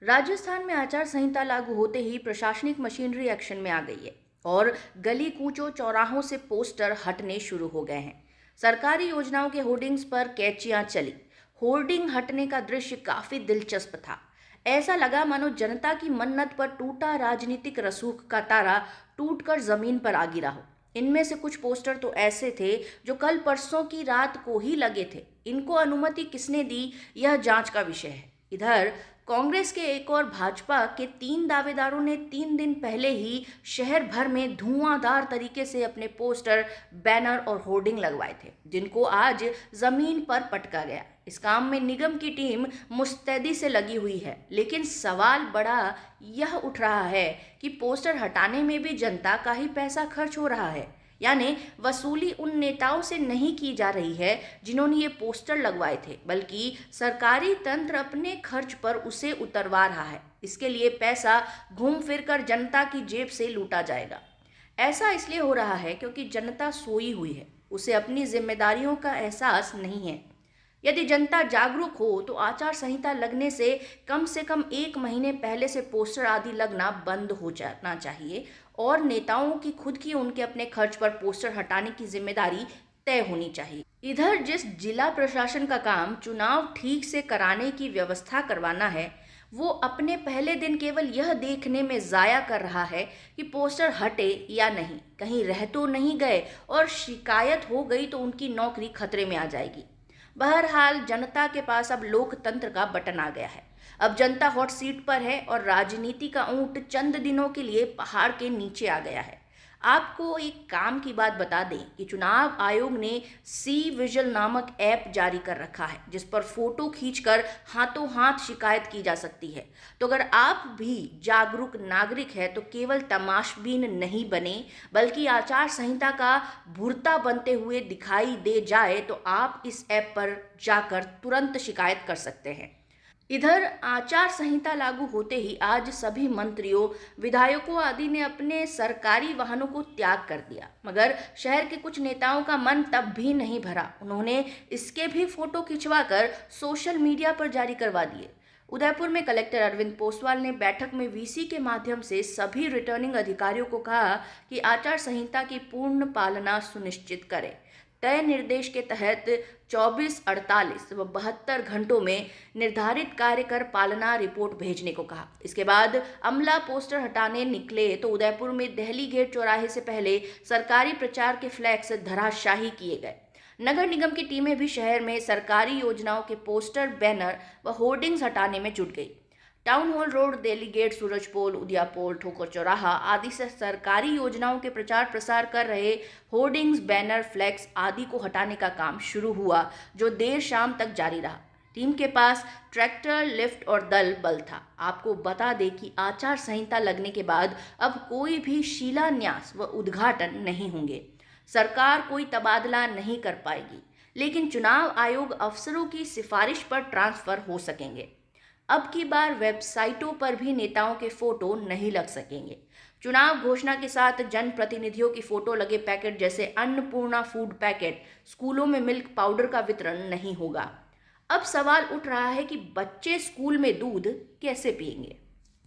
राजस्थान में आचार संहिता लागू होते ही प्रशासनिक मशीनरी एक्शन में आ गई है और गली कूचों चौराहों से पोस्टर हटने शुरू हो गए हैं। सरकारी योजनाओं के होर्डिंग्स पर कैचियां चली। होर्डिंग हटने का दृश्य काफी दिलचस्प था। ऐसा लगा मानो जनता की मन्नत पर टूटा राजनीतिक रसूख का तारा टूटकर जमीन पर आ गिरा हो। इनमें से कुछ पोस्टर तो ऐसे थे जो कल परसों की रात को ही लगे थे। इनको अनुमति किसने दी, यह जांच का विषय है। इधर कांग्रेस के एक और भाजपा के 3 दावेदारों ने 3 दिन पहले ही शहर भर में धुआंधार तरीके से अपने पोस्टर, बैनर और होर्डिंग लगवाए थे, जिनको आज जमीन पर पटका गया। इस काम में निगम की टीम मुस्तैदी से लगी हुई है, लेकिन सवाल बड़ा यह उठ रहा है कि पोस्टर हटाने में भी जनता का ही पैसा खर्च हो रहा है। यानी वसूली उन नेताओं से नहीं की जा रही है जिन्होंने ये पोस्टर लगवाए थे, बल्कि सरकारी तंत्र अपने खर्च पर उसे उतरवा रहा है। इसके लिए पैसा घूम फिर कर जनता की जेब से लूटा जाएगा। ऐसा इसलिए हो रहा है क्योंकि जनता सोई हुई है, उसे अपनी जिम्मेदारियों का एहसास नहीं है। यदि जनता जागरूक हो तो आचार संहिता लगने से कम 1 महीने पहले से पोस्टर आदि लगना बंद हो जाना चाहिए और नेताओं की खुद की उनके अपने खर्च पर पोस्टर हटाने की जिम्मेदारी तय होनी चाहिए। इधर जिस जिला प्रशासन का काम चुनाव ठीक से कराने की व्यवस्था करवाना है, वो अपने पहले दिन केवल यह देखने में जाया कर रहा है कि पोस्टर हटे या नहीं, कहीं रह तो नहीं गए, और शिकायत हो गई तो उनकी नौकरी खतरे में आ जाएगी। बहरहाल जनता के पास अब लोकतंत्र का बटन आ गया है। अब जनता हॉट सीट पर है और राजनीति का ऊंट चंद दिनों के लिए पहाड़ के नीचे आ गया है। आपको एक काम की बात बता दें कि चुनाव आयोग ने सी विजिल नामक ऐप जारी कर रखा है, जिस पर फोटो खींचकर हाथों हाथ शिकायत की जा सकती है। तो अगर आप भी जागरूक नागरिक हैं तो केवल तमाशबीन नहीं बने, बल्कि आचार संहिता का भुरता बनते हुए दिखाई दे जाए तो आप इस ऐप पर जाकर तुरंत शिकायत कर सकते हैं। इधर आचार संहिता लागू होते ही आज सभी मंत्रियों, विधायकों आदि ने अपने सरकारी वाहनों को त्याग कर दिया, मगर शहर के कुछ नेताओं का मन तब भी नहीं भरा। उन्होंने इसके भी फोटो खिंचवाकर सोशल मीडिया पर जारी करवा दिए। उदयपुर में कलेक्टर अरविंद पोसवाल ने बैठक में वीसी के माध्यम से सभी रिटर्निंग अधिकारियों को कहा कि आचार संहिता की पूर्ण पालना सुनिश्चित करें। तय निर्देश के तहत 24, 48 व 72 घंटों में निर्धारित कार्य कर पालना रिपोर्ट भेजने को कहा। इसके बाद अमला पोस्टर हटाने निकले तो उदयपुर में दहली गेट चौराहे से पहले सरकारी प्रचार के फ्लैक्स धराशाही किए गए। नगर निगम की टीमें भी शहर में सरकारी योजनाओं के पोस्टर, बैनर व होर्डिंग्स हटाने में जुट गई। Town hall road, Delhi gate, Surajpol, Udiapol, Thokar Chauraha आदि से सरकारी योजनाओं के प्रचार प्रसार कर रहे होर्डिंग्स, बैनर, फ्लैक्स आदि को हटाने का काम शुरू हुआ, जो देर शाम तक जारी रहा। टीम के पास ट्रैक्टर, लिफ्ट और दल बल था। आपको बता दें कि आचार संहिता लगने के बाद अब कोई भी शिलान्यास व उद्घाटन नहीं होंगे। सरकार कोई तबादला नहीं कर पाएगी, लेकिन चुनाव आयोग अफसरों की सिफारिश पर ट्रांसफर हो सकेंगे। अब की बार वेबसाइटों पर भी नेताओं के फोटो नहीं लग सकेंगे। चुनाव घोषणा के साथ जनप्रतिनिधियों की फोटो लगे पैकेट जैसे अन्नपूर्णा फूड पैकेट, स्कूलों में मिल्क पाउडर का वितरण नहीं होगा। अब सवाल उठ रहा है कि बच्चे स्कूल में दूध कैसे पिएंगे।